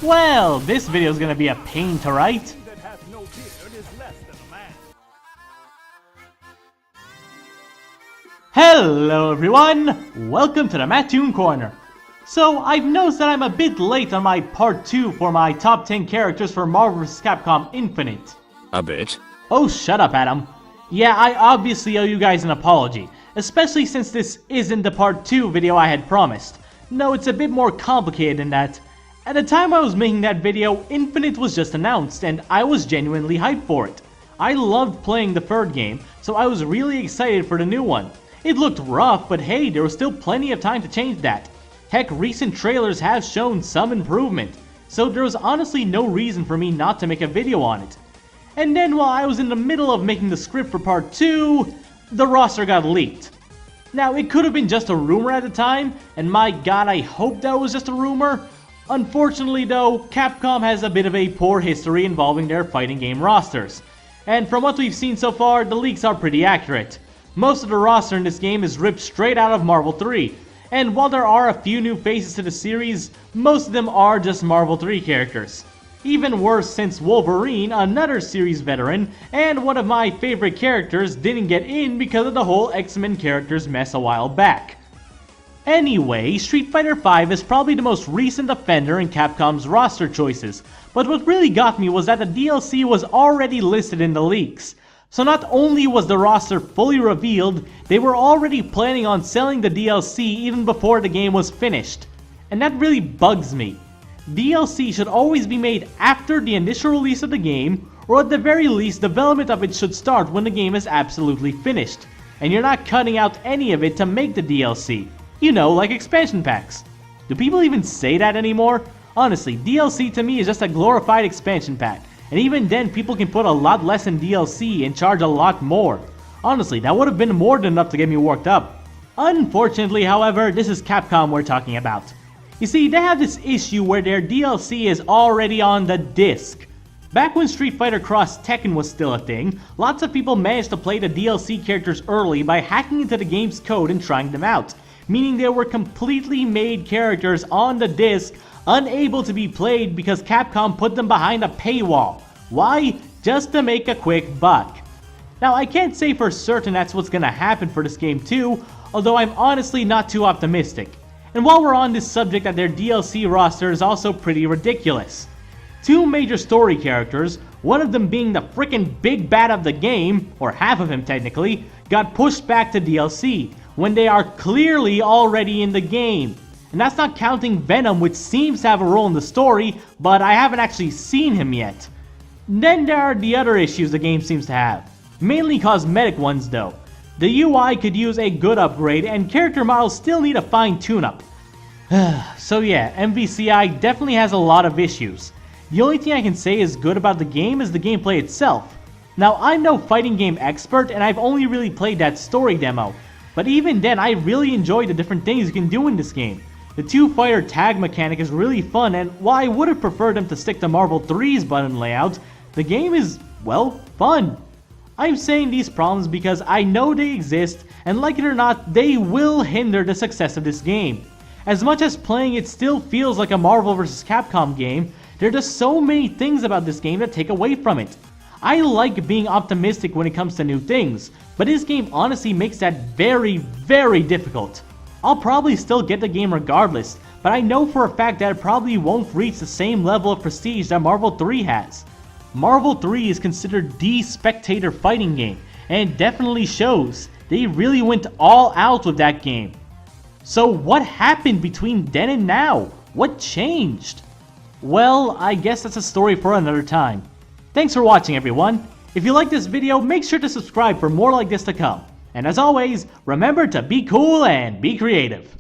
Well, this video is gonna be a pain to write. Hello everyone! Welcome to the Mattoon Corner. So, I've noticed that I'm a bit late on my part 2 for my top 10 characters for Marvel vs. Capcom Infinite. A bit? Oh, shut up, Adam. Yeah, I obviously owe you guys an apology, especially since this isn't the part 2 video I had promised. No, it's a bit more complicated than that. At the time I was making that video, Infinite was just announced, and I was genuinely hyped for it. I loved playing the third game, so I was really excited for the new one. It looked rough, but hey, there was still plenty of time to change that. Heck, recent trailers have shown some improvement, so there was honestly no reason for me not to make a video on it. And then while I was in the middle of making the script for part 2, the roster got leaked. Now, it could have been just a rumor at the time, and my god, I hope that was just a rumor. Unfortunately though, Capcom has a bit of a poor history involving their fighting game rosters. And from what we've seen so far, the leaks are pretty accurate. Most of the roster in this game is ripped straight out of Marvel 3. And while there are a few new faces to the series, most of them are just Marvel 3 characters. Even worse since Wolverine, another series veteran, and one of my favorite characters didn't get in because of the whole X-Men characters mess a while back. Anyway, Street Fighter V is probably the most recent offender in Capcom's roster choices, but what really got me was that the DLC was already listed in the leaks. So not only was the roster fully revealed, they were already planning on selling the DLC even before the game was finished. And that really bugs me. DLC should always be made after the initial release of the game, or at the very least development of it should start when the game is absolutely finished. And you're not cutting out any of it to make the DLC. You know, like expansion packs. Do people even say that anymore? Honestly, DLC to me is just a glorified expansion pack. And even then, people can put a lot less in DLC and charge a lot more. Honestly, that would have been more than enough to get me worked up. Unfortunately, however, this is Capcom we're talking about. You see, they have this issue where their DLC is already on the disc. Back when Street Fighter X Tekken was still a thing, lots of people managed to play the DLC characters early by hacking into the game's code and trying them out. Meaning they were completely made characters on the disc, unable to be played because Capcom put them behind a paywall. Why? Just to make a quick buck. Now, I can't say for certain that's what's gonna happen for this game too, although I'm honestly not too optimistic. And while we're on this subject, that their DLC roster is also pretty ridiculous. Two major story characters, one of them being the frickin' big bad of the game, or half of him technically, got pushed back to DLC, when they are clearly already in the game. And that's not counting Venom, which seems to have a role in the story, but I haven't actually seen him yet. Then there are the other issues the game seems to have. Mainly cosmetic ones though. The UI could use a good upgrade, and character models still need a fine tune-up. So yeah, MVCI definitely has a lot of issues. The only thing I can say is good about the game is the gameplay itself. Now, I'm no fighting game expert, and I've only really played that story demo. But even then, I really enjoy the different things you can do in this game. The two-fighter tag mechanic is really fun, and while I would have preferred them to stick to Marvel 3's button layout, the game is, well, fun. I'm saying these problems because I know they exist, and like it or not, they will hinder the success of this game. As much as playing it still feels like a Marvel vs. Capcom game, there are just so many things about this game that take away from it. I like being optimistic when it comes to new things, but this game honestly makes that very, very difficult. I'll probably still get the game regardless, but I know for a fact that it probably won't reach the same level of prestige that Marvel 3 has. Marvel 3 is considered the spectator fighting game, and it definitely shows. They really went all out with that game. So what happened between then and now? What changed? Well, I guess that's a story for another time. Thanks for watching, everyone. If you like this video, make sure to subscribe for more like this to come. And as always, remember to be cool and be creative.